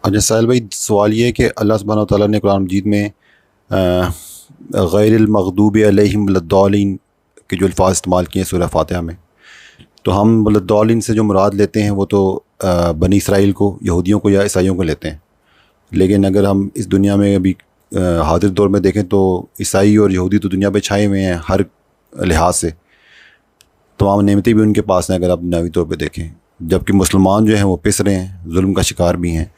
अच्छा साहिल भाई, सवाल ये है कि अल्लाह सुब्हानहू व तआला ने कुरान मजीद में गैरिल मग़दूबि अलैहिम वलद्दालिन के जो अल्फाज इस्तेमाल किए हैं सूरह फातिहा में, तो हम वलद्दालिन से जो मुराद लेते हैं वो तो बनी इसराइल को, यहूदियों को या ईसाइयों को लेते हैं। लेकिन अगर हम इस दुनिया में अभी हादिर दौर में देखें तो ईसाई और यहूदी तो दुनिया पे छाए हुए हैं हर लिहाज से, तमाम नेमतें भी उनके पास हैं अगर आप दुनियावी तौर पे देखें, जबकि मुसलमान जो हैं वो पिस रहे हैं, जुल्म का शिकार भी हैं।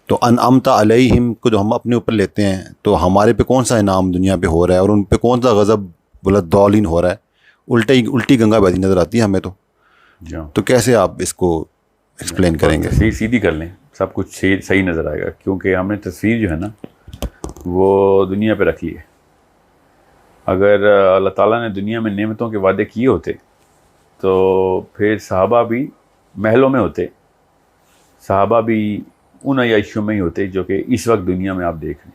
तो अनअमता अलैहिम को जो हम अपने ऊपर लेते हैं, तो हमारे पे कौन सा इनाम दुनिया पे हो रहा है और उन पे कौन सा गज़ब वलद्दालिन हो रहा है? उल्टी गंगा बहती नज़र आती है हमें जी तो कैसे आप इसको एक्सप्लेन करेंगे? तस्वीर सीधी कर लें, सब कुछ सही सही नज़र आएगा, क्योंकि हमने तस्वीर जो है ना वो दुनिया पे रख ली है। अगर अल्लाह ताला ने दुनिया में नेमतों के वादे किए होते तो फिर सहाबा भी महलों में होते, सहाबा भी उन अय्याशियों में ही होते जो कि इस वक्त दुनिया में आप देख रहे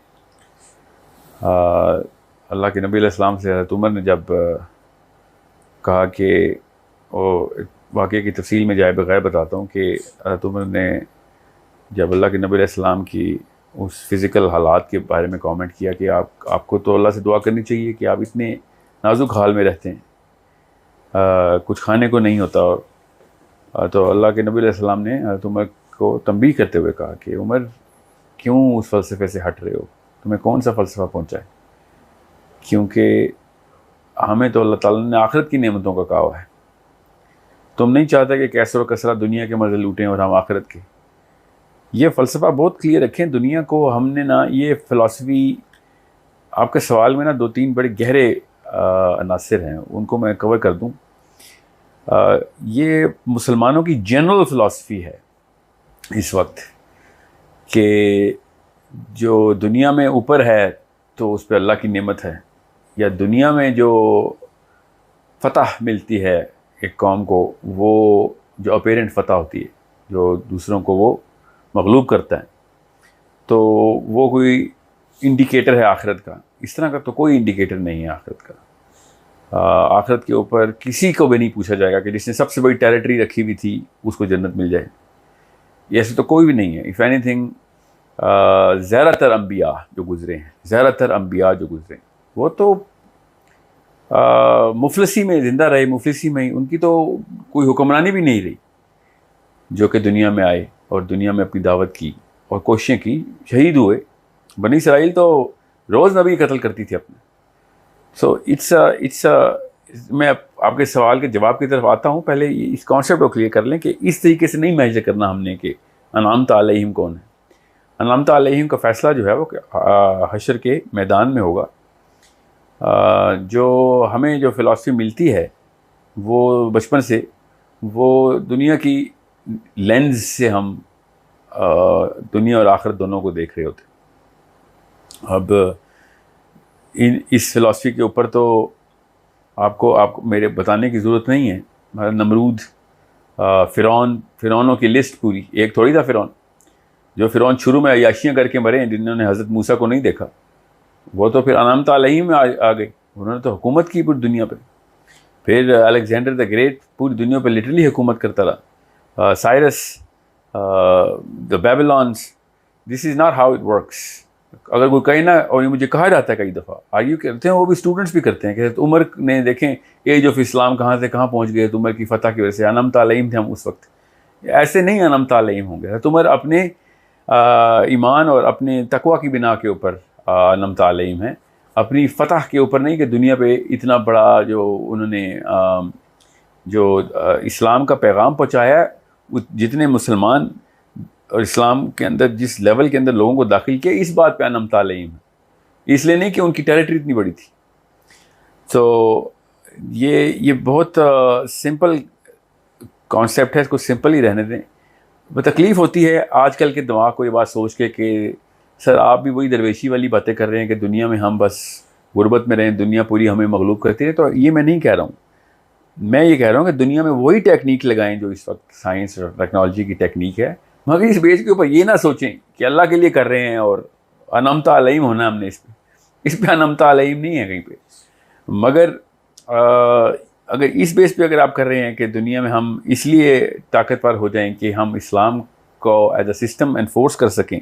हैं। अल्लाह के नबी अलैहिस्सलाम से हज़रत उमर ने जब कहा कि वो वाक़े की तफसील में जाए बगैर बताता हूँ कि हज़रत उमर ने जब अल्लाह के नबी अलैहिस्सलाम की उस फ़िज़िकल हालात के बारे में कमेंट किया कि आपको तो अल्लाह से दुआ करनी चाहिए कि आप इतने नाजुक हाल में रहते हैं, कुछ खाने को नहीं होता। और तो अल्लाह के नबी अलैहिस्सलाम ने हज़रत उमर को तंबीह करते हुए कहा कि उमर, क्यों उस फ़लसफ़े से हट रहे हो, तुम्हें कौन सा फ़लसफ़ा पहुँचा है? क्योंकि हमें तो अल्लाह ताला ने आखिरत की नेमतों का कहा हुआ है। तुम नहीं चाहते कि कैसर और कसरा दुनिया के मज़े लूटें और हम आखिरत के। ये फ़लसफ़ा बहुत क्लियर रखें दुनिया को। हमने ना ये फ़िलासफ़ी, आपके सवाल में ना 2-3 बड़े गहरे अनासिर हैं, उनको मैं कवर कर दूँ। ये मुसलमानों की जनरल फ़िलासफ़ी है इस वक्त कि जो दुनिया में ऊपर है तो उस पर अल्लाह की नेमत है, या दुनिया में जो फ़तह मिलती है एक कौम को, वो जो अपेरेंट फ़तह होती है, जो दूसरों को वो मग़लूब करता है, तो वो कोई इंडिकेटर है आखिरत का। इस तरह का तो कोई इंडिकेटर नहीं है आखिरत का। आखिरत के ऊपर किसी को भी नहीं पूछा जाएगा कि जिसने सबसे बड़ी टेरिटरी रखी हुई थी उसको जन्नत मिल जाए, ऐसे तो कोई भी नहीं है। इफ़ एनीथिंग, ज़्यादातर अम्बिया जो गुज़रे वो तो मुफलिसी में ज़िंदा रहे, मुफलिसी में ही उनकी तो कोई हुक्मरानी भी नहीं रही, जो कि दुनिया में आए और दुनिया में अपनी दावत की और कोशिशें की, शहीद हुए। बनी इसराइल तो रोज़ नबी कत्ल करती थी अपने। सो इट्स मैं आपके सवाल के जवाब की तरफ आता हूँ। पहले इस कॉन्सेप्ट को क्लियर कर लें कि इस तरीके से नहीं मेजर करना हमने कि अनअमत अलैहिम कौन है। अनअमत अलैहिम का फ़ैसला जो है वो हशर के मैदान में होगा। जो हमें जो फ़िलासफ़ी मिलती है वो बचपन से, वो दुनिया की लेंस से हम दुनिया और आखिरत दोनों को देख रहे होते। अब इस फ़िलासफ़ी के ऊपर तो आपको मेरे बताने की ज़रूरत नहीं है। नमरूद, फ़िरौनों की लिस्ट पूरी, एक थोड़ी था फ़िरौन। जो फ़िरौन शुरू में अय्याशियाँ करके मरे हैं, जिन्होंने हज़रत मूसा को नहीं देखा, वो तो फिर अनअमत अलैहिम में आ गए। उन्होंने तो हुकूमत की पूरी दुनिया पे। फिर अलेक्जेंडर द ग्रेट पूरी दुनिया पे लिटरली हुकूमत करता रहा। Cyrus, the Babylons. This is not how it works. अगर कोई कहे ना, और ये मुझे कहा जाता है कई दफ़ा, आर्ग्यू करते हैं, वो भी स्टूडेंट्स भी करते हैं कि उमर ने देखें एज ऑफ इस्लाम कहाँ से कहाँ पहुँच गए, तो उमर की फ़तह की वजह से अनअमत अलैहिम थे हम उस वक्त। ऐसे नहीं अनअमत अलैहिम होंगे। तो उमर अपने ईमान और अपने तकवा की बिना के ऊपर अनअमत अलैहिम है, अपनी फ़तह के ऊपर नहीं कि दुनिया पे इतना बड़ा जो उन्होंने इस्लाम का पैगाम पहुँचाया, जितने मुसलमान और इस्लाम के अंदर जिस लेवल के अंदर लोगों को दाखिल किया, इस बात पे अनअमत अलैहिम है। इसलिए नहीं कि उनकी टेरिटरी इतनी बड़ी थी। तो ये बहुत सिंपल कॉन्सेप्ट है, इसको सिंपल ही रहने दें। तकलीफ़ होती है आजकल के दिमाग को ये बात सोच के कि सर आप भी वही दरवेशी वाली बातें कर रहे हैं कि दुनिया में हम बस गुर्बत में रहें, दुनिया पूरी हमें मगलूब करती है। तो ये मैं नहीं कह रहा हूँ। मैं ये कह रहा हूँ कि दुनिया में वही टेक्निक लगाएं जो इस वक्त साइंस और टेक्नोलॉजी की टेक्निक है, मगर इस बेस के ऊपर ये ना सोचें कि अल्लाह के लिए कर रहे हैं और अनअमत अलैहिम होना हमने इस पे अनअमत अलैहिम नहीं है कहीं पे। मगर अगर इस बेस पे अगर आप कर रहे हैं कि दुनिया में हम इसलिए ताकतवर हो जाएं कि हम इस्लाम को एज अ सिस्टम एनफोर्स कर सकें,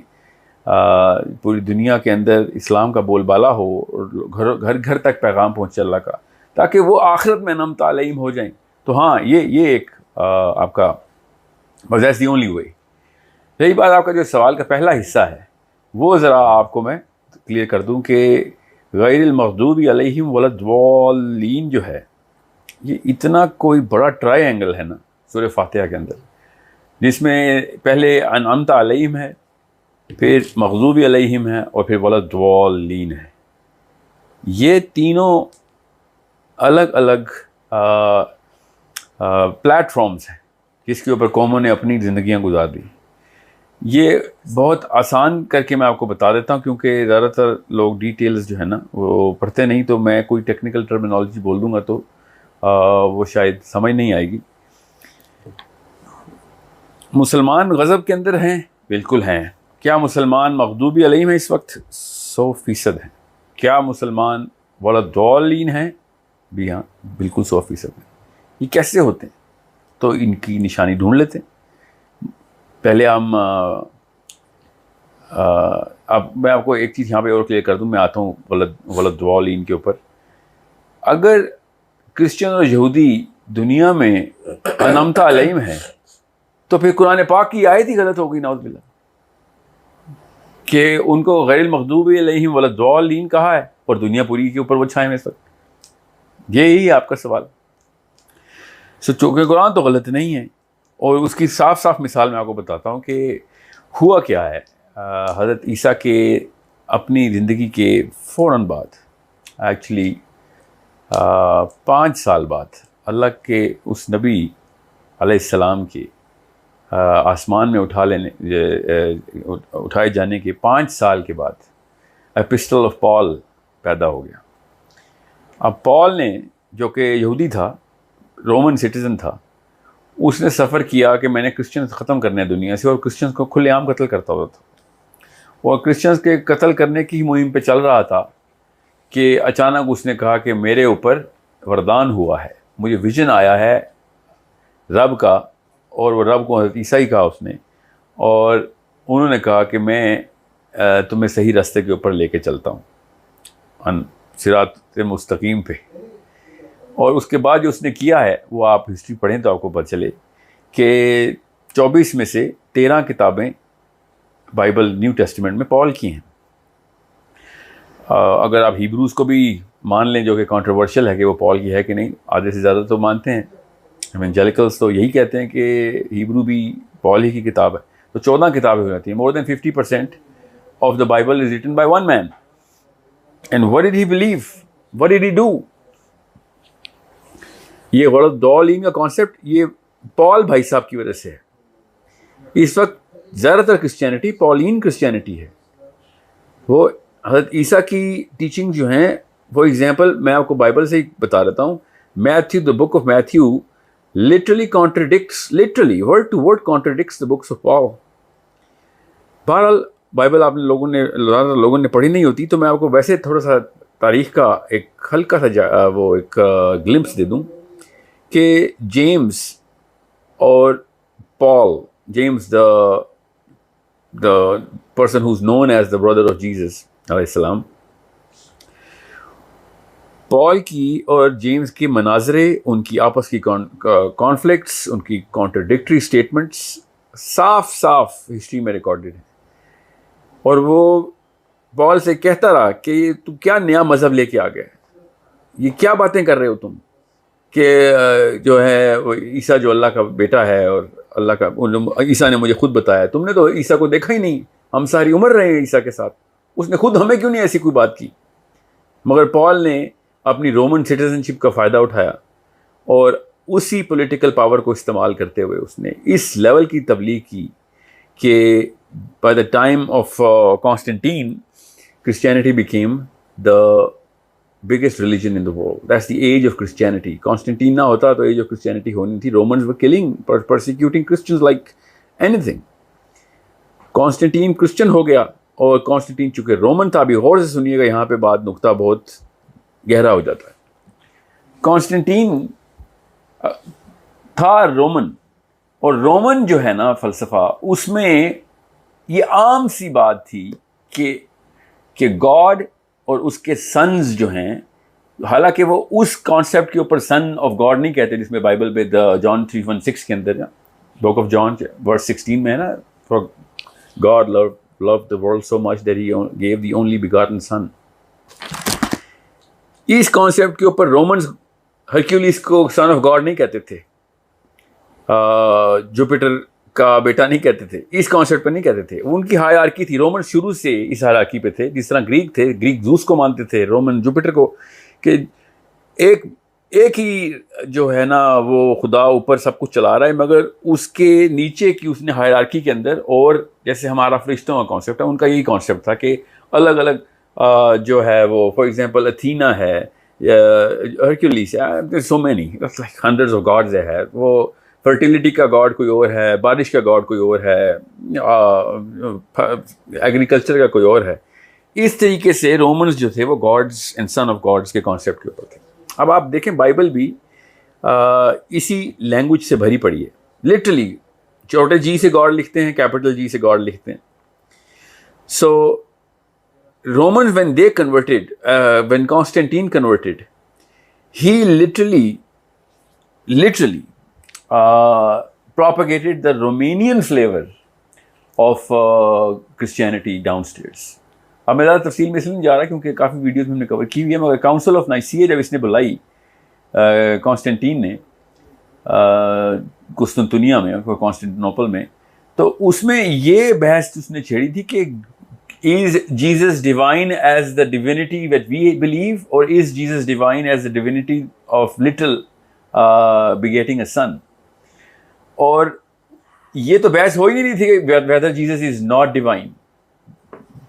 पूरी दुनिया के अंदर इस्लाम का बोलबाला हो और घर घर तक पैगाम पहुँचे अल्लाह का, ताकि वो आखिरत में नम तालीम हो जाएं। तो हाँ, ये एक आपका दैट्स दी ओनली वे। यही बात, आपका जो सवाल का पहला हिस्सा है वो ज़रा आपको मैं क्लियर कर दूं कि गैरिल मग़दूबी अलैहिम वलद्दाल्लीन जो है, ये इतना कोई बड़ा ट्रायंगल है ना सूरह फातिहा के अंदर, जिसमें पहले अनअमता अलैहिम है, फिर मग़दूबी अलैहिम है और फिर वलद्दाल्लीन है। ये तीनों अलग अलग प्लेटफॉर्म्स हैं जिसके ऊपर कौमों ने अपनी ज़िंदगियाँ गुजार दी। ये बहुत आसान करके मैं आपको बता देता हूँ, क्योंकि ज़्यादातर लोग डिटेल्स जो है ना वो पढ़ते नहीं, तो मैं कोई टेक्निकल टर्मिनोलॉजी बोल दूँगा तो वो शायद समझ नहीं आएगी। मुसलमान गज़ब के अंदर हैं, बिल्कुल हैं। क्या मुसलमान मग़दूबी अलैहिम है? इस वक्त 100% हैं। क्या मुसलमान वलद्दाल्लीन हैं? भी हाँ, बिल्कुल 100% हैं। ये कैसे होते हैं? तो इनकी निशानी ढूंढ लेते हैं। पहले हम अब मैं आपको एक चीज़ यहाँ पे और क्लियर कर दूँ, मैं आता हूँ वलद्दाल्लीन के ऊपर। अगर क्रिश्चियन और यहूदी दुनिया में अनअमता अलैहिम है, तो फिर कुरान पाक की आयत ही गलत हो गई, नाउज़ुबिल्लाह, कि उनको गैरिल मग़दूबी अलैहिम वलद्दाल्लीन कहा है और दुनिया पूरी के ऊपर वो छाए में इस वक्त। यही है आपका सवाल। सो चूँकि कुरान तो गलत नहीं है, और उसकी साफ साफ मिसाल मैं आपको बताता हूँ कि हुआ क्या है। हज़रत ईसा के अपनी ज़िंदगी के फ़ौरन बाद, एक्चुअली 5 साल बाद, अल्लाह के उस नबी अलैहिस्सलाम के आसमान में उठाए जाने के 5 साल के बाद एपिस्टल ऑफ पॉल पैदा हो गया। अब पॉल ने, जो कि यहूदी था, रोमन सिटीज़न था, उसने सफ़र किया कि मैंने क्रिश्चियंस ख़त्म करने हैं दुनिया से, और क्रिश्चियंस को खुलेआम कत्ल करता हुआ था। और क्रिश्चियंस के कत्ल करने की मुहिम पे चल रहा था कि अचानक उसने कहा कि मेरे ऊपर वरदान हुआ है, मुझे विजन आया है रब का, और वो रब को हज़रत ईसा ही कहा उसने, और उन्होंने कहा कि मैं तुम्हें सही रास्ते के ऊपर लेके चलता हूँ, सिरात मुस्तकीम पे। और उसके बाद जो उसने किया है वो आप हिस्ट्री पढ़ें तो आपको पता चले कि 24 में से 13 किताबें बाइबल न्यू टेस्टामेंट में पॉल की हैं। अगर आप हिब्रूज़ को भी मान लें, जो कि कंट्रोवर्शियल है कि वो पॉल की है कि नहीं, आधे से ज़्यादा तो मानते हैं। एवेंजेलिकल्स तो यही कहते हैं कि हिब्रू भी पॉल ही की किताब है। तो 14 किताबें हो जाती हैं। More than 50% of the Bible is written by one man. And what did he believe, what did he do? ये वलद्दाल्लीन का कॉन्सेप्ट ये पॉल भाई साहब की वजह से है। इस वक्त ज़्यादातर क्रिश्चियनिटी पॉलिन क्रिश्चियनिटी है। वो हज़रत ईसा की टीचिंग जो हैं, वो एग्जांपल मैं आपको बाइबल से ही बता देता हूँ। Matthew, the book of Matthew literally contradicts, literally word to word contradicts the books of Paul. बहरहाल बाइबल आपने लोगों ने पढ़ी नहीं होती, तो मैं आपको वैसे थोड़ा सा तारीख़ का एक हल्का सा वो एक ग्लिम्स दे दूँ कि जेम्स और Paul, James the person who is known as the brother of Jesus अलैहिस्सलाम, पॉल की और जेम्स के मनाजरे, उनकी आपस की कॉन्फ्लिक्ट्स, उनकी कॉन्ट्रडिक्टरी स्टेटमेंट्स साफ साफ हिस्ट्री में रिकॉर्डेड हैं। और वो पॉल से कहता रहा कि तू क्या नया मज़हब लेके आ गया, ये क्या बातें कर रहे हो तुम, कि जो है वो ईसा जो अल्लाह का बेटा है, और अल्लाह का, ईसा ने मुझे खुद बताया, तुमने तो ईसा को देखा ही नहीं, हम सारी उम्र रहे हैं ईसा के साथ, उसने खुद हमें क्यों नहीं ऐसी कोई बात की। मगर पॉल ने अपनी रोमन सिटीजनशिप का फ़ायदा उठाया और उसी पॉलिटिकल पावर को इस्तेमाल करते हुए उसने इस लेवल की तबलीग की कि by the time of Constantine, Christianity became the biggest religion in the world. That's the age of Christianity. Constantine ना होता तो age of Christianity होनी थी. Romans were killing, persecuting Christians like anything. Constantine Christian हो गया, और Constantine चूँकि Roman था, अभी गौर से सुनिएगा, यहाँ पे बात नुक्ता बहुत गहरा हो जाता है। Constantine था रोमन, और रोमन जो है ना फ़लसफ़ा, उसमें ये आम सी बात थी कि गॉड और उसके सन्स जो हैं, हालांकि वो उस कॉन्सेप्ट के ऊपर सन ऑफ गॉड नहीं कहते जिसमें बाइबल पे जॉन 3:16 के अंदर, बुक ऑफ जॉन वर्स 16 में है ना, for God loved the world so much that he gave the only begotten son. इस कॉन्सेप्ट के ऊपर रोमन्स हरक्यूलिस को सन ऑफ गॉड नहीं कहते थे, जुपिटर का बेटा नहीं कहते थे, इस कॉन्सेप्ट पर नहीं कहते थे। उनकी हायरार्की थी, रोमन शुरू से इस हायरार्की पे थे। जिस तरह ग्रीक थे, ग्रीक जूस को मानते थे, रोमन जुपिटर को, कि एक ही जो है ना वो खुदा ऊपर सब कुछ चला रहा है, मगर उसके नीचे की उसने हायरार्की के अंदर, और जैसे हमारा फरिश्तों का कॉन्सेप्ट है, उनका यही कॉन्सेप्ट था कि अलग अलग जो है वो, फॉर एग्जांपल अथीना है, हरक्यूलिस है, so many like hundreds of gods है। वो फर्टिलिटी का गॉड कोई और है, बारिश का गॉड कोई और है, एग्रीकल्चर का कोई और है। इस तरीके से रोमन्स जो थे वो gods and son of gods के कॉन्सेप्ट के ऊपर थे। अब आप देखें बाइबल भी इसी लैंग्वेज से भरी पड़ी है। लिटरली छोटे जी से गॉड लिखते हैं, कैपिटल जी से गॉड लिखते हैं। So Romans when they converted, when Constantine converted, he literally propagated the Romanian flavor of Christianity downstairs. अब मैं ज़्यादा तफसील में इसलिए नहीं जा रहा क्योंकि काफ़ी वीडियोस में हमने कवर की हुई है, मगर काउंसिल ऑफ नाइसिया जब इसने बुलाई कॉन्स्टेंटीन ने कुस्तुनतुनिया में, कॉन्स्टेंटिनोपल में, तो उसमें ये बहस उसने छेड़ी थी कि is Jesus divine as the divinity that we believe, और is Jesus divine as the divinity of little begetting a son. और ये तो बहस हो ही नहीं थी कि whether Jesus is not divine.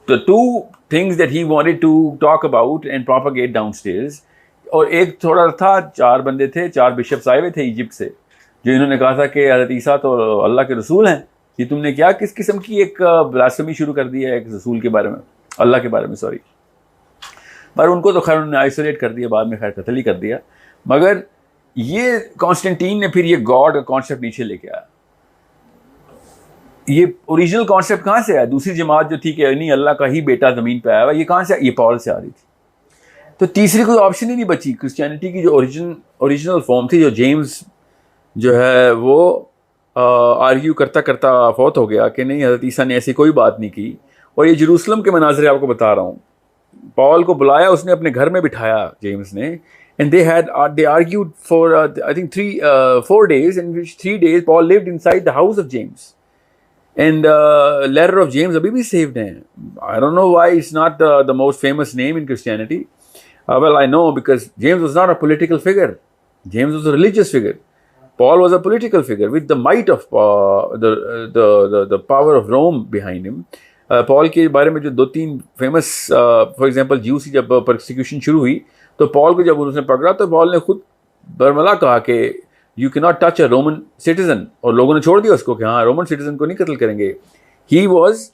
The two things that he wanted to talk about and propagate downstairs, और एक थोड़ा था, 4 बंदे थे, 4 बिशप्स आए हुए थे इजिप्ट से, जो इन्होंने कहा था कि हज़रत ईसा तो अल्लाह के रसूल हैं। ये तुमने क्या किस किस्म की एक ब्लास्फेमी शुरू कर दी है एक रसूल के बारे में, अल्लाह के बारे में, सॉरी। पर उनको तो खैर उन्होंने आइसोलेट कर दिया, बाद में खैर कत्ल ही कर दिया। मगर ये कॉन्स्टेंटीन ने फिर ये गॉड का कॉन्सेप्ट नीचे लेके आया। ये ओरिजिनल कॉन्सेप्ट कहाँ से आया? दूसरी जमात जो थी कि नहीं अल्लाह का ही बेटा ज़मीन पे आया हुआ, ये कहाँ से? ये पॉल से आ रही थी। तो तीसरी कोई ऑप्शन ही नहीं बची। क्रिश्चियनिटी की जो ओरिजिनल फॉर्म थी, जो जेम्स जो है वो आर्ग्यू करता करता फौत हो गया कि नहीं, हज़रत ईसा ने ऐसी कोई बात नहीं की। और ये जेरूसलम के मनाज़रे आपको बता रहा हूँ। पॉल को बुलाया, उसने अपने घर में बिठाया जेम्स ने, and they argued for I think 4 days, in which 3 days Paul lived inside the house of James, and letter of James abhi bhi saved hai. I don't know why it's not the most famous name in Christianity. Well, I know because James was not a political figure. James was a religious figure. Paul was a political figure with the might of the power of Rome behind him. Paul के बारे में जो 2-3 famous, for example juice की जब persecution शुरू हुई तो Paul को जब उसने पकड़ा तो पॉल ने खुद बरमला कहा कि you can not touch a Roman citizen, और लोगों ने छोड़ दिया उसको कि हाँ रोमन सिटीजन को नहीं कत्ल करेंगे। He was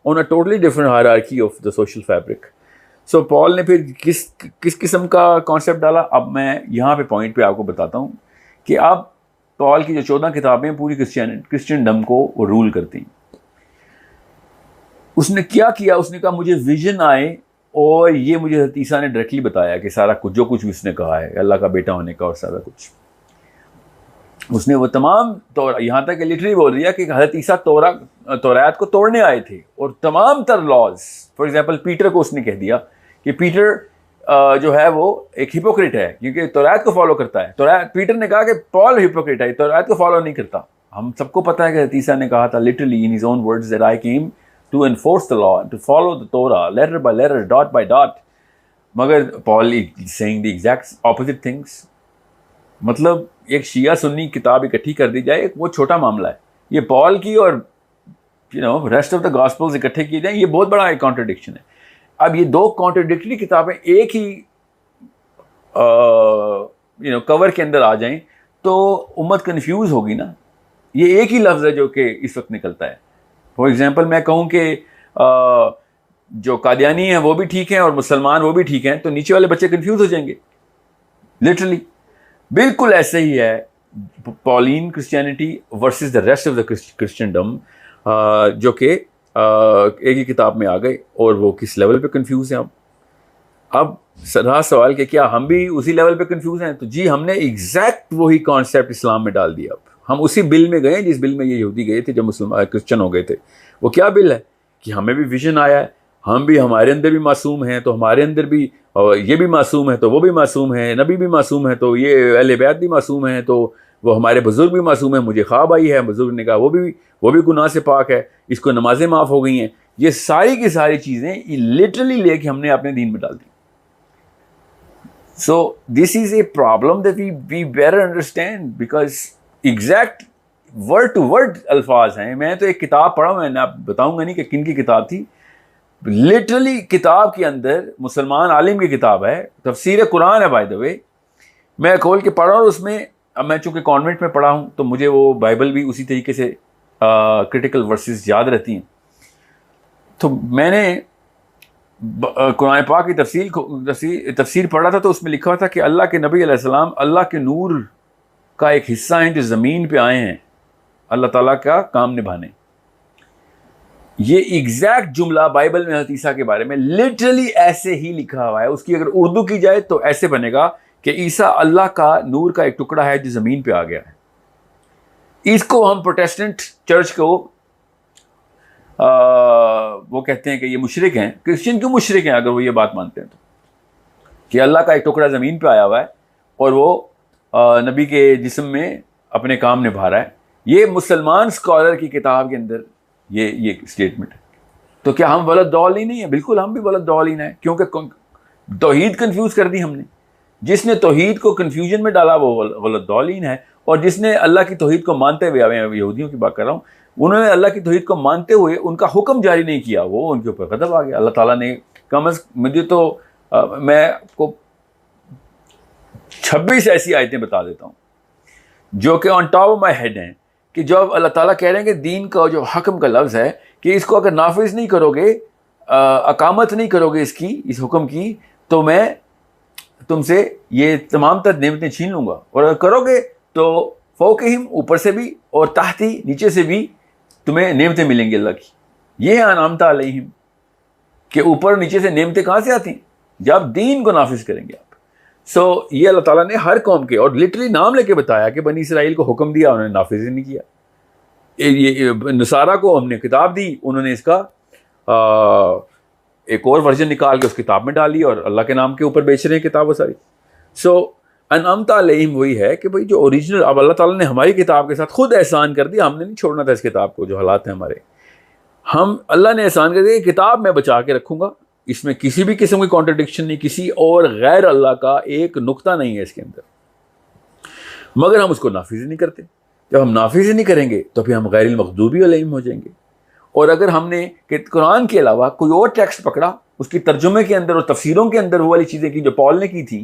on a totally different hierarchy of the social fabric. So Paul ने फिर किस किस्म का कॉन्सेप्ट डाला। अब मैं यहाँ पे पॉइंट पे आपको बताता हूँ कि अब पॉल की जो 14 किताबें पूरी क्रिश्चियनडम को वो रूल करती। उसने क्या किया? उसने कहा मुझे विजन आए, और ये मुझे हज़रत ईसा ने डायरेक्टली बताया कि सारा कुछ जो कुछ भी उसने कहा है अल्लाह का बेटा होने का और सारा कुछ, उसने वो तमाम तो यहाँ तक लिटरली बोल दिया कि हज़रत ईसा तौरात को तोड़ने आए थे, और तमाम तर लॉज, फॉर एग्जांपल पीटर को उसने कह दिया कि पीटर जो है वो एक हिपोक्रेट है क्योंकि तौरात को फॉलो करता है। पीटर ने कहा कि पॉल हिपोक्रेट है, तौरात को फॉलो नहीं करता। हम सबको पता है कि हज़रत ईसा ने कहा था literally in his own words that I came to enforce the law, to follow the Torah, letter by letter, dot by dot. मगर Paul is saying the exact opposite things. मतलब एक शिया सुन्नी किताब इकट्ठी कर दी जाए, वो छोटा मामला है। ये पॉल की और रेस्ट ऑफ द गॉस्पेल्स इकट्ठे किए जाए, ये बहुत बड़ा एक कॉन्ट्रडिक्शन है। अब ये 2 कॉन्ट्रडिक्टरी किताबें एक ही कवर के अंदर आ जाएं तो उम्मत कन्फ्यूज होगी ना। ये एक ही लफ्ज़ है जो कि इस वक्त निकलता है। फॉर एग्जाम्पल मैं कहूँ कि जो कादियानी हैं वो भी ठीक हैं और मुसलमान वो भी ठीक हैं, तो नीचे वाले बच्चे कंफ्यूज हो जाएंगे। लिटरली बिल्कुल ऐसे ही है Pauline Christianity versus the rest of the Christendom, जो कि एक ही किताब में आ गए, और वो किस लेवल पे कंफ्यूज हैं। अब रहा सवाल कि क्या हम भी उसी लेवल पे कंफ्यूज हैं? तो जी, हमने एग्जैक्ट वही कॉन्सेप्ट इस्लाम में डाल दिया। अब हम उसी बिल में गए जिस बिल में ये यहूदी गए थे जब मुसलमान क्रिश्चियन हो गए थे। वो क्या बिल है कि हमें भी विजन आया है, हम भी, हमारे अंदर भी मासूम हैं, तो हमारे अंदर भी, और ये भी मासूम है तो वो भी मासूम है, नबी भी मासूम है तो ये अहले बैत भी मासूम है, तो वो हमारे बुजुर्ग भी मासूम है, मुझे ख्वाब आई है, बुजुर्ग ने कहा वो भी गुनाह से पाक है, इसको नमाजें माफ़ हो गई हैं। ये सारी की सारी चीज़ें लिटरली लेके हमने अपने दीन में डाल दी। So this is a problem that we better understand, because exact word to word अल्फाज हैं। मैं तो एक किताब पढ़ा हूँ, मैंने आप बताऊंगा नहीं कि किन की किताब थी, लिटरली किताब के अंदर मुसलमान आलिम की किताब है, तफसीर कुरान है बाय द वे, मैं खोल के पढ़ा, और उसमें अब मैं चूँकि कॉन्वेंट में पढ़ा हूँ तो मुझे वो बाइबल भी उसी तरीके से क्रिटिकल वर्सेस याद रहती हैं। तो मैंने कुरान पाक की तफसीर पढ़ा था, तो उसमें लिखा था कि अल्लाह के नबी अलैहिस्सलाम अल्लाह के नूर का एक हिस्सा हैं जो ज़मीन पे आए हैं अल्लाह ताला का काम निभाने। ये एग्जैक्ट जुमला बाइबल में हज़रत ईसा के बारे में लिटरली ऐसे ही लिखा हुआ है। उसकी अगर उर्दू की जाए तो ऐसे बनेगा कि ईसा अल्लाह का नूर का एक टुकड़ा है जो ज़मीन पे आ गया है। इसको हम प्रोटेस्टेंट चर्च को वो कहते हैं कि ये मुशरिक हैं। क्रिश्चियन क्यों मुशरिक हैं अगर वो ये बात मानते हैं तो, कि अल्लाह का एक टुकड़ा ज़मीन पे आया हुआ है और वो नबी के जिस्म में अपने काम निभा रहा है। ये मुसलमान स्कॉलर की किताब के अंदर ये स्टेटमेंट है। तो क्या हम वलद दौलीन नहीं है? बिल्कुल हम भी वलद दौलीन है, क्योंकि तौहीद कंफ्यूज कर दी हमने। जिसने तौहीद को कंफ्यूजन में डाला वो वलद दौलीन है, और जिसने अल्लाह की तौहीद को मानते हुए, यहूदियों की बात कर रहा हूँ, उन्होंने अल्लाह की तौहीद को मानते हुए उनका हुक्म जारी नहीं किया, वो उनके ऊपर गज़ब आ गया। अल्लाह ताला ने मुझे तो मैं आपको 26 ऐसी आयतें बता देता हूँ जो कि on top of my head हैं, कि जब अल्लाह ताला कह रहे हैं कि दीन का जो हकम का लफ्ज़ है कि इसको अगर नाफिज नहीं करोगे, अकामत नहीं करोगे इसकी, इस हुक्म की, तो मैं तुमसे ये तमाम तर नेमतें छीन लूँगा। और अगर करोगे तो फ़ौक़हिम, ऊपर से भी, और ताहती, नीचे से भी तुम्हें नेमतें मिलेंगी अल्लाह की। ये है अनामत अलैहिम, कि ऊपर नीचे से नेमतें कहाँ से आती हैं? जब दीन को नाफिज करेंगे आप। सो ये अल्लाह ताला ने हर कौम के, और लिटरली नाम लेके बताया कि बनी इसराइल को हुक्म दिया, उन्होंने नाफिज नहीं किया। ये नसारा को हमने किताब दी, उन्होंने इसका एक और वर्जन निकाल के उस किताब में डाली और अल्लाह के नाम के ऊपर बेच रहे हैं किताब वो सारी। सो अनअमत अलैहिम वही है कि भाई जो ओरिजिनल, अब अल्लाह ताला ने हमारी किताब के साथ खुद एहसान कर दिया। हमने नहीं छोड़ना था इस किताब को, जो हालात हैं हमारे, हम, अल्लाह ने एहसान कर दिया, किताब मैं बचा के रखूँगा, इसमें किसी भी किस्म की कॉन्ट्रडिक्शन नहीं, किसी और गैर अल्लाह का एक नुक्ता नहीं है इसके अंदर, मगर हम उसको नाफिज नहीं करते। जब हम नाफिज नहीं करेंगे तो फिर हम गैरिल मग़दूबी अलैहिम हो जाएंगे। और अगर हमने कुरान के अलावा कोई और टेक्स्ट पकड़ा, उसकी तर्जुमे के अंदर और तफसीरों के अंदर वो वाली चीज़ें की जो पॉल ने की थी,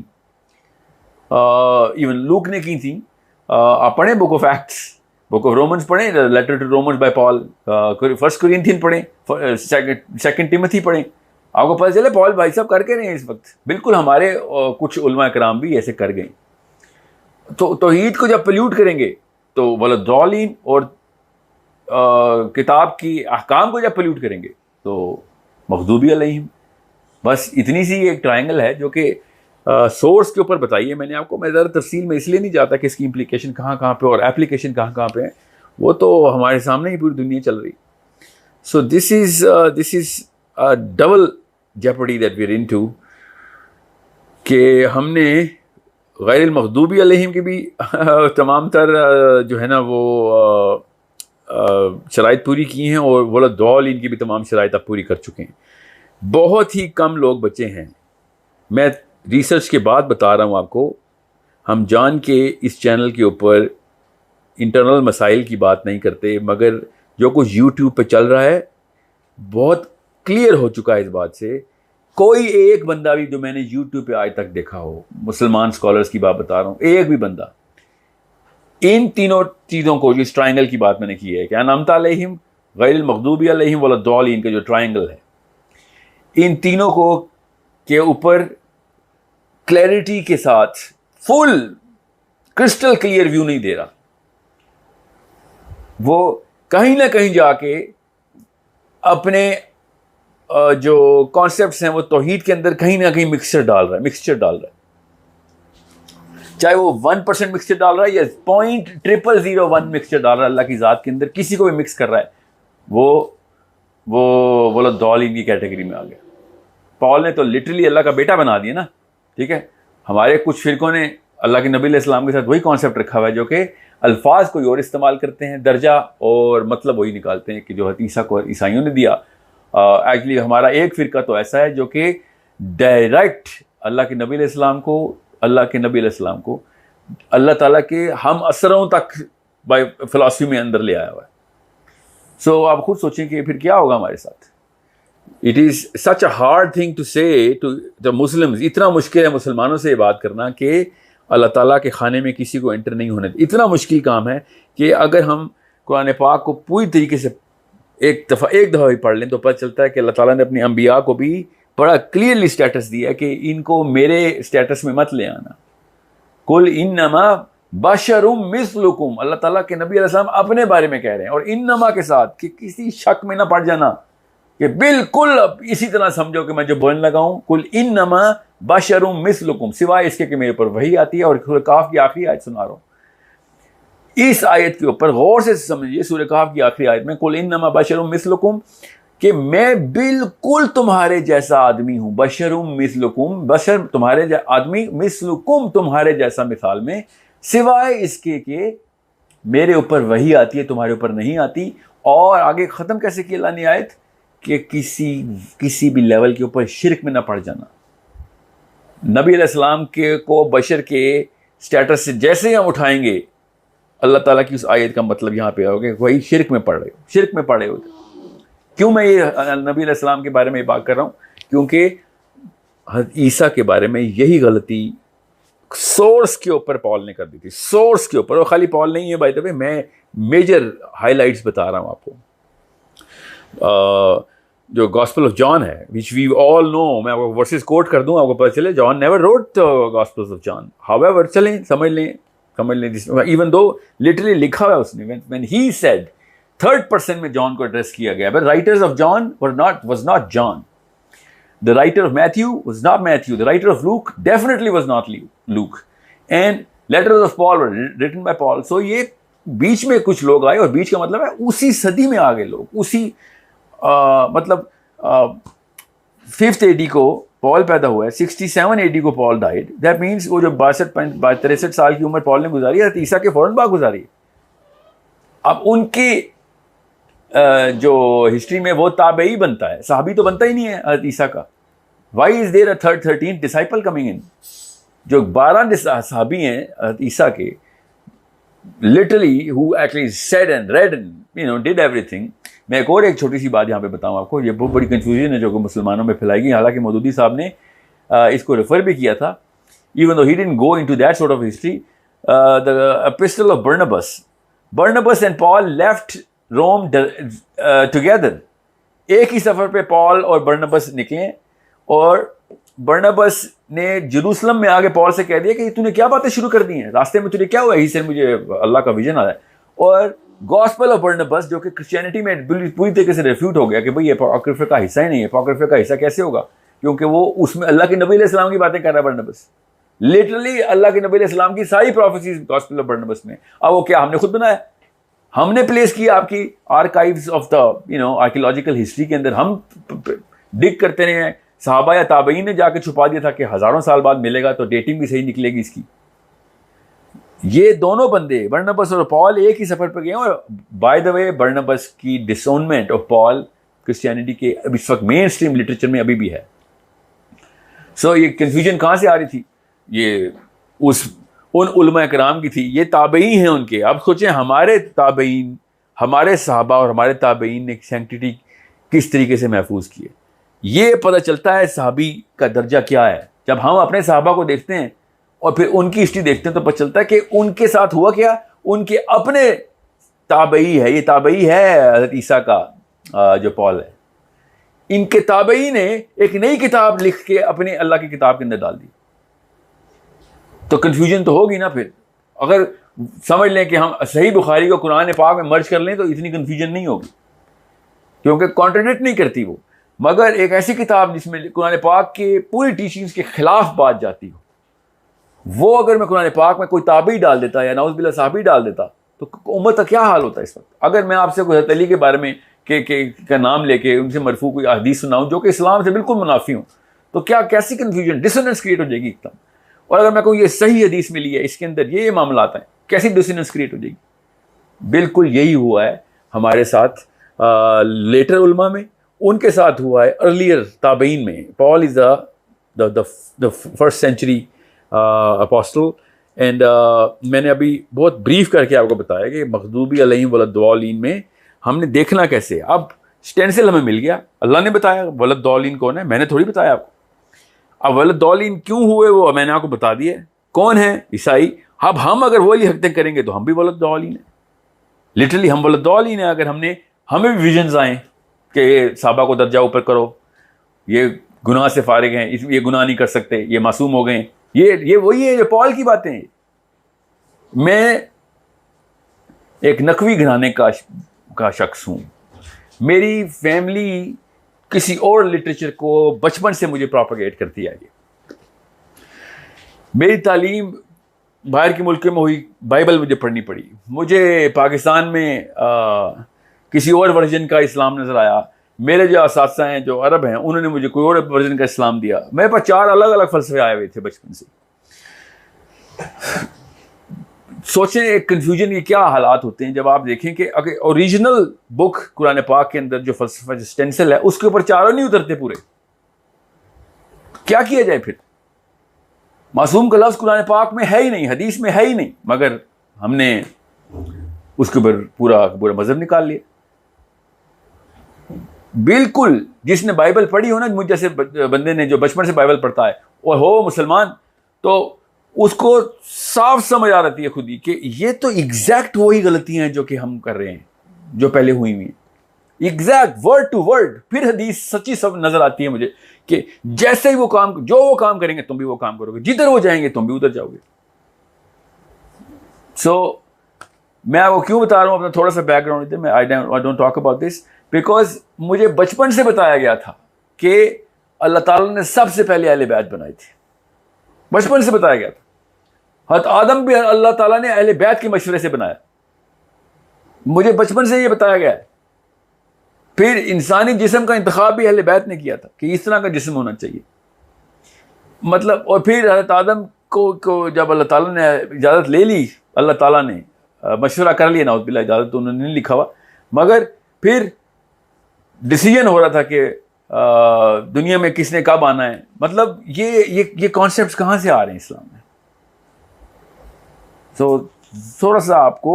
इवन लूक ने की थी, आप पढ़ें book of Acts, book of Romans पढ़ें, letter to Romans by Paul, first Corinthian पढ़ें, सेकंड टिमोथी पढ़ें, आपको पता चले पॉल भाई साहब करके रहे हैं इस वक्त। बिल्कुल हमारे कुछ उलमा कराम भी ऐसे कर गए। तो तौहीद को जब पोल्यूट करेंगे तो वलद्दौलीन, और किताब की अहकाम को जब पोल्यूट करेंगे तो मग़दूबी अलैहिम। बस इतनी सी एक ट्रायंगल है जो कि सोर्स के ऊपर बताइए मैंने आपको। मैं ज़्यादा तफसील में इसलिए नहीं जाता कि इसकी इम्प्लीकेशन कहाँ कहाँ पे और एप्लीकेशन कहाँ कहाँ पे है, वो तो हमारे सामने ही पूरी दुनिया चल रही। So this is a double jeopardy that we are into, कि हमने गैरिल मग़दूबी अलैहिम की भी तमाम तर जो है ना वो शराइत पूरी की हैं, और वलद्दौलीन की भी तमाम शराइत आप पूरी कर चुके हैं। बहुत ही कम लोग बचे हैं। मैं रिसर्च के बाद बता रहा हूँ आपको, हम जान के इस चैनल के ऊपर इंटरनल मसाइल की बात नहीं करते, मगर जो कुछ यूट्यूब पे चल रहा है बहुत क्लियर हो चुका है इस बात से। कोई एक बंदा भी जो मैंने यूट्यूब पे आज तक देखा हो, मुसलमान स्कॉलर्स की बात बता रहा हूँ, एक भी बंदा इन तीनों चीज़ों को, जिस ट्रायंगल की बात मैंने की है कि अनअमत अलैहिम, गैरिल मग़दूबी अलैहिम, वलद्दौलीन का जो ट्रायंगल है, इन तीनों को के ऊपर क्लैरिटी के साथ फुल क्रिस्टल क्लियर व्यू नहीं दे रहा, वो कहीं ना कहीं जाके अपने जो कॉन्सेप्ट्स हैं वो तौहीद के अंदर कहीं ना कहीं मिक्सचर डाल रहा है, चाहे वो 1% मिक्सचर डाल रहा है या 0.0001 मिक्सचर डाल रहा है अल्लाह की ज़ात के अंदर, किसी को भी मिक्स कर रहा है, वो बोला दौलीन की कैटेगरी में आ गया। पॉल ने तो लिटरली अल्लाह का बेटा बना दिया ना, ठीक है। हमारे कुछ फिरकों ने अल्लाह के नबी अलैहिस्सलाम के साथ वही कॉन्सेप्ट रखा हुआ है, जो कि अल्फाज कोई और इस्तेमाल करते हैं, दर्जा और मतलब वही निकालते हैं कि जो हज़रत ईसा को ईसाइयों ने दिया। एक्चुअली हमारा एक फ़िरका तो ऐसा है जो कि डायरेक्ट अल्लाह के नबी अलैहिस्सलाम को अल्लाह ताला के हम असरों तक बाय फिलॉसफी में अंदर ले आया हुआ है। सो आप खुद सोचें कि फिर क्या होगा हमारे साथ। It is such a hard thing to say to the Muslims, इतना मुश्किल है मुसलमानों से ये बात करना कि अल्लाह ताला के खाने में किसी को एंटर नहीं होने, इतना मुश्किल काम है कि अगर हम कुरान पाक को पूरी तरीके से एक दफ़ा भी पढ़ लें तो पता चलता है कि अल्लाह ताला ने अपने अंबिया को भी बड़ा क्लियरली स्टेटस दिया है कि इनको मेरे स्टेटस में मत ले आना। कुल इन्नमा बशरुम मिस्लुकुम, अल्लाह ताला के नबी अलैहिस्सलाम अपने बारे में कह रहे हैं, और इन्नमा के साथ कि किसी शक में ना पड़ जाना कि बिल्कुल अब इसी तरह समझो कि मैं जो बोलने लगा हूं, कुल इन्नमा बशरुम मिस्लुकुम, सिवाय इसके कि मेरे ऊपर वही आती है। और सूरह काफ की आखिरी आयत सुना रहा हूं, इस आयत के ऊपर गौर से समझिए, सूरह काफ की आखिरी आयत में कुल इन्नमा बशरुम मिस्लुकुम, कि मैं बिल्कुल तुम्हारे जैसा आदमी हूं। बशरुम मिस्लुकुम, बशर तुम्हारे आदमी, मिस्लुकुम तुम्हारे जैसा मिसाल में, सिवाय इसके कि मेरे ऊपर वही आती है, तुम्हारे ऊपर नहीं आती। और आगे ख़त्म कैसे किया अल्लाह ने आयत कि किसी भी लेवल के ऊपर शिरक में ना पड़ जाना। नबी अलैहिस्सलाम के को बशर के स्टेटस से जैसे ही हम उठाएंगे, अल्लाह ताला की उस आयत का मतलब यहाँ पे आओगे वही शिरक में पड़ रहे हो। क्यों मैं ये नबी अलैहिस्सलाम के बारे में ये बात कर रहा हूँ? क्योंकि हज़रत ईसा के बारे में यही गलती सोर्स के ऊपर पॉल ने कर दी थी, सोर्स के ऊपर। और खाली पॉल नहीं है, बाय द वे, मैं मेजर हाइलाइट्स बता रहा हूँ आपको। जो गॉस्पेल ऑफ जॉन है, विच वी ऑल नो, मैं आपको वर्सेस कोट कर दूँ, आपको पता चले John never wrote gospels of John. However, चलें समझ लें इवन दो लिटरली लिखा हुआ है उसने, when he said, third person में जॉन को एड्रेस किया गया। But writers of John was not John. The writer of Matthew was not Matthew. The writer of Luke definitely was not Luke. And letters of Paul were written by Paul. So ये बीच में कुछ लोग आए, और बीच का मतलब है उसी सदी में आ गए लोग, उसी मतलब 5th AD को पॉल पैदा हुआ है, 67 AD को पॉल डाइड। दैट मीन्स वो जो 63 साल की उम्र पॉल ने गुजारी है, ईसा के फौरन बाद गुजारी है। अब उनकी जो हिस्ट्री में वो ताबई बनता है, साहबी तो बनता ही नहीं है हज़रत ईसा का। Why is there a 13th disciple coming in? जो 12 साहबी हैं हज़रत ईसा के, literally who actually said and read and did everything. मैं एक छोटी सी बात यहाँ पे बताऊँ आपको, ये बहुत बड़ी कंफ्यूजन है जो कि मुसलमानों में फैलाई गई। हालांकि मौदूदी साहब ने इसको रेफर भी किया था, even though he didn't go into that sort of history. The epistle of Barnabas and Paul left Rome together. एक ही सफ़र पे पॉल और बर्नबस निकले, और बर्नबस ने जेरूसलम में आके पॉल से कह दिया कि तूने क्या बातें शुरू कर दी हैं, रास्ते में तुझे क्या हुआ? ही से मुझे अल्लाह का विजन आया। और गॉस्पेल ऑफ बर्नबस, जो कि क्रिश्चियनिटी में पूरी तरीके से रिफ्यूट हो गया कि भाई ये अपॉक्रिफा का हिस्सा ही नहीं है। अपॉक्रिफा का हिस्सा कैसे होगा? क्योंकि वो उसमें अल्लाह के नबी अलैहिस्सलाम की बातें कर रहा है बर्नबस। लिटरली अल्लाह के नबी अलैहिस्सलाम की सारी प्रोफेसीज गॉस्पेल ऑफ बर्नबस में। अब वो क्या हमने खुद बनाया? हमने प्लेस किया आपकी archives of the archaeological history के अंदर। हम डिग करते रहे हैं, सहाबा या ताबईन ने जाकर छुपा दिया था कि हज़ारों साल बाद मिलेगा, तो डेटिंग भी सही निकलेगी इसकी। ये दोनों बंदे बर्नबस और पॉल एक ही सफ़र पर गए। और बाय द वे, बर्नबस की डिसोनमेंट ऑफ पॉल क्रिश्चियनिटी के इस वक्त मेन स्ट्रीम लिटरेचर में अभी भी है। सो ये कन्फ्यूजन कहाँ से आ रही थी? ये उन उलमा कराम की थी, ये ताबईन हैं उनके। अब सोचें हमारे ताबईन, हमारे सहाबा और हमारे ताबईन ने सैंक्टिटी किस तरीके से महफूज की है। ये पता चलता है सहाबी का दर्जा क्या है। जब हम अपने सहाबा को देखते हैं और फिर उनकी हिस्ट्री देखते हैं तो पता चलता है कि उनके साथ हुआ क्या। उनके अपने ताबई है, ये ताबई है हज़रत ईसा का जो पॉल है, इनके ताबई ने एक नई किताब लिख के अपने अल्लाह की किताब के अंदर डाल दी। तो कंफ्यूजन तो होगी ना फिर। अगर समझ लें कि हम सही बुखारी को कुरान पाक में मर्ज कर लें तो इतनी कन्फ्यूजन नहीं होगी, क्योंकि कॉन्ट्रडिक्ट नहीं करती वो। मगर एक ऐसी किताब जिसमें कुरान पाक के पूरी टीचिंग्स के खिलाफ बात जाती हो, वो अगर मैं कुरान पाक में कोई ताबी डाल देता या नाउज़ुबिल्लाह साहबी डाल देता तो उम्मत का क्या हाल होता है इस वक्त। अगर मैं आपसे कोई हज़रत अली के बारे में का नाम लेके उनसे मरफू कोई हदीस सुनाऊं जो कि इस्लाम से बिल्कुल मुनाफी हूँ, तो क्या कैसी कन्फ्यूजन, डिसोनेंस क्रिएट हो जाएगी एकदम। और अगर मैं कहूँ ये सही हदीस मिली है, इसके अंदर ये मामला आता है, कैसी डिसोनेंस क्रिएट हो जाएगी। बिल्कुल यही हुआ है हमारे साथ लेटर उलमा में, उनके साथ हुआ है अर्लियर ताबईन में। Paul is the first century apostle and मैंने अभी बहुत ब्रीफ करके आपको बताया कि मग़दूबी अलैहिम वलद्दालीन में हमने देखना कैसे। अब स्टेंसिल हमें मिल गया, अल्लाह ने बताया वलद्दालीन कौन है, मैंने थोड़ी बताया आपको। अब वलद्दालीन क्यों हुए वो मैंने आपको बता दिया, कौन है, ईसाई। अब हम अगर वही हरकतें करेंगे तो हम भी वलद्दालीन हैं, लिटरली हम वलद्दालीन हैं। अगर हमें भी विजन्स आए कि साहबा को दर्जा ऊपर करो, ये गुनाह से फारिग हैं, ये गुनाह नहीं कर सकते, ये मासूम हो गए, ये वही है जो पॉल की बातें हैं। मैं एक नकवी घराने का शख्स हूँ, मेरी फैमिली किसी और लिटरेचर को बचपन से मुझे प्रोपेगेट करती आई है। मेरी तालीम बाहर के मुल्क में हुई, बाइबल मुझे पढ़नी पड़ी। मुझे पाकिस्तान में किसी और वर्जन का इस्लाम नज़र आया। मेरे जो असातिज़ा हैं जो अरब हैं उन्होंने मुझे कोई और वर्जन का इस्लाम दिया। मेरे पास 4 अलग अलग फ़लसफ़े आए हुए थे बचपन से। सोचें एक कन्फ्यूजन के क्या हालात होते हैं जब आप देखें कि अगर ओरिजिनल बुक कुरान पाक के अंदर जो फ़लसफ़ा जो स्टेंसिल है उसके ऊपर चारों नहीं उतरते पूरे, क्या किया जाए फिर। मासूम का लफ्ज़ कुरान पाक में है ही नहीं, हदीस में है ही नहीं, मगर हमने उसके ऊपर पूरा मज़हब निकाल लिया। बिल्कुल जिसने बाइबल पढ़ी हो ना, मुझ जैसे बंदे ने जो बचपन से बाइबल पढ़ता है और हो मुसलमान, तो उसको साफ समझ आ रही है खुद ही कि ये तो एग्जैक्ट वही गलतियां हैं जो कि हम कर रहे हैं, जो पहले हुई हुई, एग्जैक्ट वर्ड टू वर्ड। फिर हदीस सच्ची सब नजर आती है मुझे कि जैसे ही वो काम करेंगे तुम भी वो काम करोगे, जिधर वो जाएंगे तुम भी उधर जाओगे। सो मैं आपको क्यों बता रहा हूँ, अपना थोड़ा सा बैकग्राउंड मैं I don't talk about this because मुझे बचपन से बताया गया था कि अल्लाह ताला ने सबसे पहले अहले बैत बनाए थे। बचपन से बताया गया था। हज़रत आदम भी अल्लाह ताला ने अहले बैत के मशवरे से बनाया, मुझे बचपन से ये बताया गया है। फिर इंसानी जिस्म का इंतखाब भी अहले बैत ने किया था कि इस तरह का जिस्म होना चाहिए, मतलब। और फिर हज़रत आदम को जब अल्लाह ताला ने इजाज़त ले ली, अल्लाह ताला ने मशवरा कर लिया, नाउज़ुबिल्लाह, इजाज़त तो उन्होंने नहीं लिखा हुआ, मगर फिर डिसीजन हो रहा था कि दुनिया में किसने कब आना है। मतलब ये कॉन्सेप्ट्स कहाँ से आ रहे हैं इस्लाम में। तो थोड़ा सा आपको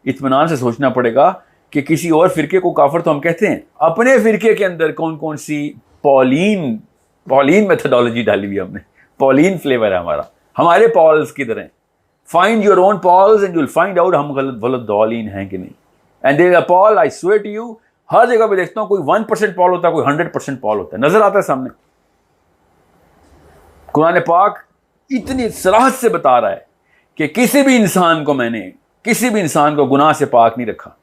इत्मीनान से सोचना पड़ेगा कि किसी और फ़िरके को काफिर तो हम कहते हैं, अपने फ़िरके के अंदर कौन कौन सी पॉलिन मेथोडोलॉजी डाली हुई हमने, पॉलिन फ्लेवर है हमारा, हमारे पॉल्स किधर हैं। Find your own Pauls and you will find out हम वलद्दालीन हैं कि नहीं। And there a Paul, I swear to you, हर जगह पे देखता हूँ कोई 1% पॉल होता है, कोई 100% पॉल होता है, नजर आता है सामने। कुरान पाक इतनी सराहत से बता रहा है कि किसी भी इंसान को गुनाह से पाक नहीं रखा।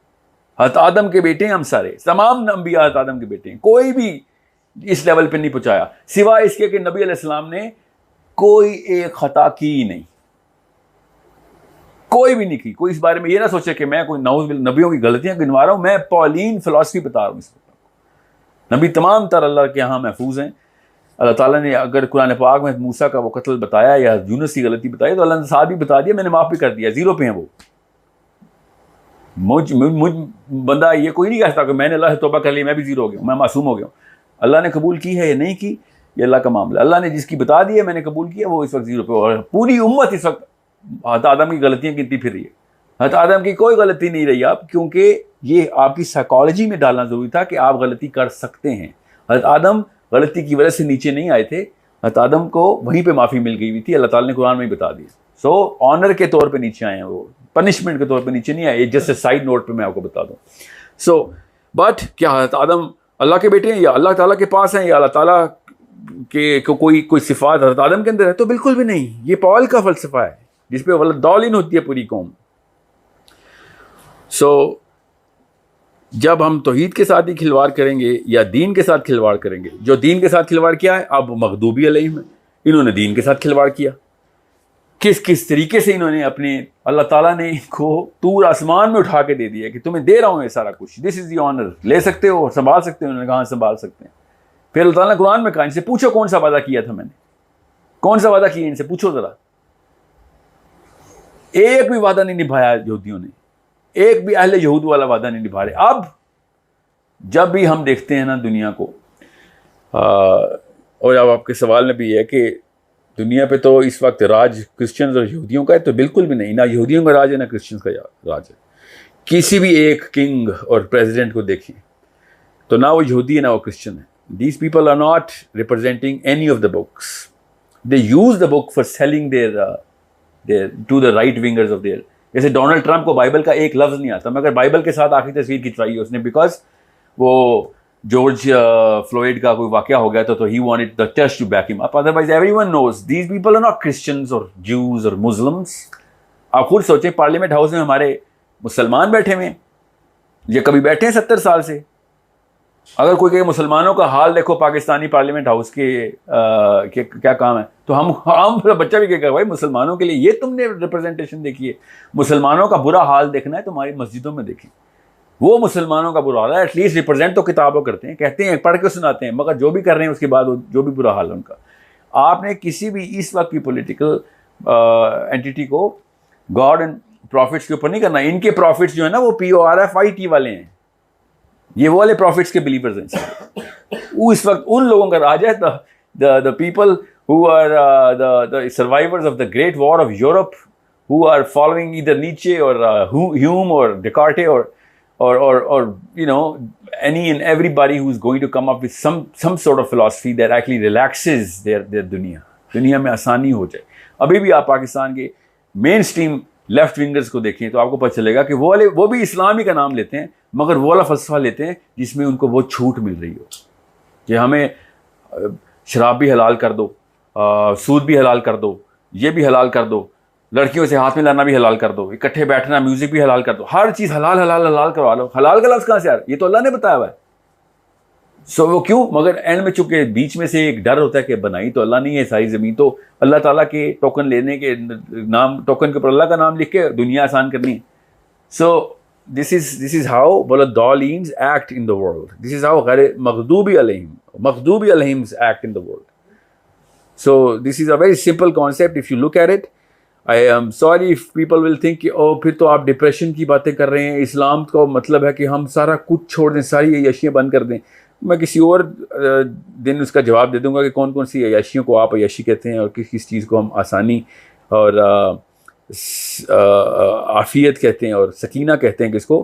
हज़रत आदम के बेटे हैं हम सारे, तमाम नबी हज़रत आदम के बेटे हैं, कोई भी इस लेवल पे नहीं पहुंचाया सिवाय इसके कि नबी अलैहिस्सलाम ने कोई एक खता की ही नहीं, कोई भी नहीं की। कोई इस बारे में ये ना सोचे कि मैं कोई नबियों की गलतियां गिनवा रहा हूं, मैं पॉलिन फिलॉसफी बता रहा हूं। इस नबी तमाम तर अल्लाह के यहाँ महफूज हैं। अल्लाह ताला ने अगर कुरान पाक में मूसा का वो कत्ल बताया या यूनुस की गलती बताई तो अल्लाह ने साथ भी बता दिया, मैंने माफ़ भी कर दिया, 0 पे हैं वो। मुझ बंदा ये कोई नहीं कह सकता कि मैंने अल्लाह से तौबा कर ली, मैं भी 0 हो गया, मैं मासूम हो गया। अल्लाह ने कबूल की है या नहीं की, ये अल्लाह का मामला। अल्लाह ने जिसकी बता दी है मैंने कबूल किया, वो इस वक्त 0 पे। और पूरी उम्मत इस वक्त हज़रत आदम की गलतियाँ गिनती फिर रही है। हज़रत आदम की कोई गलती नहीं रही आप, क्योंकि ये आपकी साइकोलॉजी में डालना ज़रूरी था कि आप गलती कर सकते हैं। हज़रत आदम गलती की वजह से नीचे नहीं आए थे, हज़रत आदम को वहीं पे माफ़ी मिल गई हुई थी, अल्लाह ताला ने कुरान में ही बता दिया। सो ऑनर के तौर पे नीचे आए हैं, वो पनिशमेंट के तौर पे नीचे नहीं आए। जस्ट साइड नोट पे मैं आपको बता दूँ। सो बट क्या हज़रत आदम अल्लाह के बेटे हैं या अल्लाह ताला के पास हैं या अल्लाह ताला के कोई सिफात हज़रत आदम के अंदर है? तो बिल्कुल भी नहीं। ये पॉल का फ़लसफ़ा है जिस पे वलद्दालिन होती है पूरी कौम। सो जब हम तौहीद के साथ ही खिलवाड़ करेंगे या दीन के साथ खिलवाड़ करेंगे, जो दीन के साथ खिलवाड़ किया है अब मग़दूबी अलैहिम है, इन्होंने दीन के साथ खिलवाड़ किया। किस किस तरीके से इन्होंने अपने, अल्लाह ताला ने इनको तूर आसमान में उठा के दे दिया कि तुम्हें दे रहा हूँ ये सारा कुछ, दिस इज़ दी ऑनर, ले सकते हो, संभाल सकते हो। उन्होंने कहा संभाल सकते हैं। फिर अल्लाह ताला ने कुरान में कहा इनसे पूछो कौन सा वादा किया था मैंने, कौन सा वादा किया, इनसे पूछो ज़रा। एक भी वादा नहीं निभाया यहूदियों ने, एक भी अहले यहूद वाला वादा नहीं निभा रहे। अब जब भी हम देखते हैं ना दुनिया को, और अब आपके सवाल में भी है कि दुनिया पे तो इस वक्त राज क्रिश्चियंस और यहूदियों का है, तो बिल्कुल भी नहीं, ना यहूदियों का राज है ना क्रिश्चियंस का राज है। किसी भी एक किंग और प्रेसिडेंट को देखें तो ना वो यहूदी है ना वो क्रिश्चियन है। These people are not representing any of the books, they use the book for selling there to the right wingers of there. जैसे डोनाल्ड ट्रंप को बाइबल का एक लफ्ज़ नहीं आता, मगर बाइबल के साथ आखिरी तस्वीर खिंचवाई है उसने, बिकॉज वो जॉर्ज फ्लोइड का कोई वाकया हो गया तो he wanted the church to back him up. Otherwise everyone knows these people are not Christians और ज्यूज और मुस्लिम्स। आप खुद सोचें, पार्लियामेंट हाउस में हमारे मुसलमान बैठे हुए हैं, ये कभी बैठे हैं 70 साल से? अगर कोई कहे मुसलमानों का हाल देखो पाकिस्तानी पार्लियामेंट हाउस के क्या काम है, तो हम बच्चा भी कहेगा भाई मुसलमानों के लिए ये तुमने रिप्रेजेंटेशन देखी है, मुसलमानों का बुरा हाल देखना है तुम्हारी मस्जिदों में देखी, वो मुसलमानों का बुरा हाल है। एटलीस्ट रिप्रेजेंट तो किताबों करते हैं, कहते हैं, पढ़ के सुनाते हैं, मगर जो भी कर रहे हैं उसके बाद जो भी बुरा हाल है उनका। आपने किसी भी इस वक्त की पॉलिटिकल एंटिटी को गॉड एंड प्रॉफिट्स के ऊपर नहीं करना। इनके प्रॉफिट्स जो है ना वो PORFIT वाले हैं, ये वो वाले प्रॉफिट्स के बिलीवर्स हैं। वो इस वक्त उन लोगों का राज है, the people who are the survivors of the great war of Europe, who are following either Nietzsche और ह्यूम और Descartes or you know any and everybody who's going to come up with some sort of philosophy that actually relaxes their दुनिया में आसानी हो जाए। अभी भी आप पाकिस्तान के मेन स्ट्रीम लेफ्ट विंगर्स को देखें तो आपको पता चलेगा कि वो भी इस्लामी का नाम लेते हैं, मगर वो वाला फलसफा लेते हैं जिसमें उनको वो छूट मिल रही हो कि हमें शराब भी हलाल कर दो, सूद भी हलाल कर दो, ये भी हलाल कर दो, लड़कियों से हाथ में लाना भी हलाल कर दो, इकट्ठे बैठना, म्यूजिक भी हलाल कर दो, हर चीज़ हलाल हलाल हलाल करवा लो। हलाल का लफ्ज़ कहाँ से आ रहा है? ये तो अल्लाह ने बताया हुआ है। सो वो क्यों? मगर एंड में चूंकि बीच में से एक डर होता है कि बनाई तो अल्लाह नहीं है सारी ज़मीन, तो अल्लाह ताला के टोकन लेने के नाम, टोकन के ऊपर अल्लाह का नाम लिख के दुनिया आसान करनी। सो दिस इज़ हाउ वलद्दालीन्स act in the world, this is how मग़दूबी अलैहिम act in the world. So this is a very simple concept if you look at it. I am sorry if people will think कि ओ फिर तो आप depression की बातें कर रहे हैं, इस्लाम का मतलब है कि हम सारा कुछ छोड़ दें, सारी अय्याशियाँ बंद कर दें। मैं किसी और दिन उसका जवाब दे दूंगा कि कौन कौन सी अय्याशियों को आप अय्याशी कहते हैं और किस किस चीज़ को हम आसानी और आफियत कहते हैं और सकीना कहते हैं। किसको?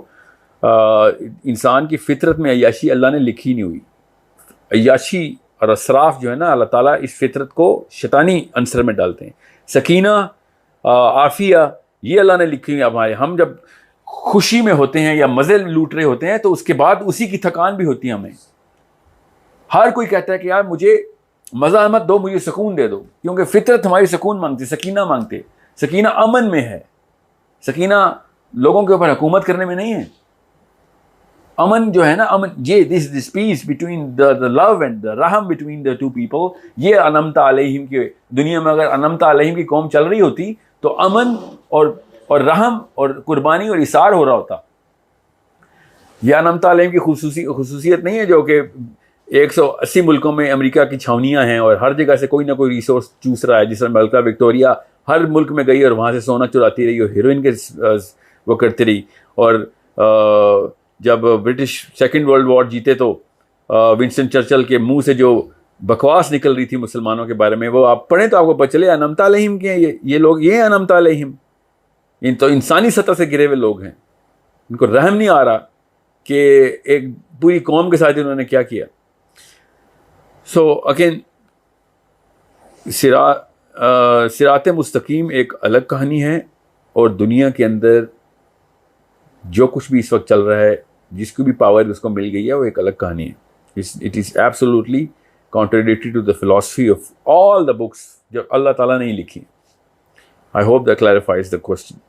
इंसान की फितरत में अय्याशी अल्लाह ने लिखी नहीं हुई। अय्याशी और असराफ जो है ना, अल्लाह ताला इस फितरत को शैतानी अंसर में डालते हैं। सकीना, आफिया, ये अल्लाह ने लिखी है हमारे। हम जब खुशी में होते हैं या मज़े लूट रहे होते हैं तो उसके बाद उसी की थकान भी होती है हमें। हर कोई कहता है कि यार मुझे मज़ा मत दो, मुझे सुकून दे दो, क्योंकि फितरत हमारी सुकून मांगती, सकीना मांगते। सकीना अमन में है, सकीना लोगों के ऊपर हुकूमत करने में नहीं है। अमन जो है ना, अमन, ये this peace between the love and the रहम बिटवीन द टू पीपल, ये अनमता अलैहिम की दुनिया में अगर अनमता अलैहिम की कौम चल रही होती तो अमन और रहम और कुर्बानी और इसार हो रहा होता। यह अनमता अलैहिम की खुसूसियत नहीं है जो कि 180 मुल्कों में अमेरिका की छावनियाँ हैं और हर जगह से कोई ना कोई रिसोर्स चूस रहा है। जिस तरह मलका विक्टोरिया हर मुल्क में गई और वहाँ से सोना चुराती रही और हीरोइन के वो करती रही। और जब ब्रिटिश सेकेंड वर्ल्ड वॉर जीते तो विंस्टन चर्चिल के मुंह से जो बकवास निकल रही थी मुसलमानों के बारे में, वो आप पढ़ें तो आपको पता चले अनमता अलैहिम के हैं ये लोग। ये अनमता अलैहिम, इन तो इंसानी सतह से गिरे हुए लोग हैं। इनको रहम नहीं आ रहा कि एक पूरी कौम के साथ इन्होंने क्या किया। सो अगेन सिरात मुस्तकीम एक अलग कहानी है और दुनिया के अंदर जो कुछ भी इस वक्त चल रहा है, जिसको भी पावर उसको मिल गई है, वो एक अलग कहानी है। It is absolutely contradictory to the philosophy of all the books जो अल्लाह ताला ने ही लिखी। I hope that clarifies the question.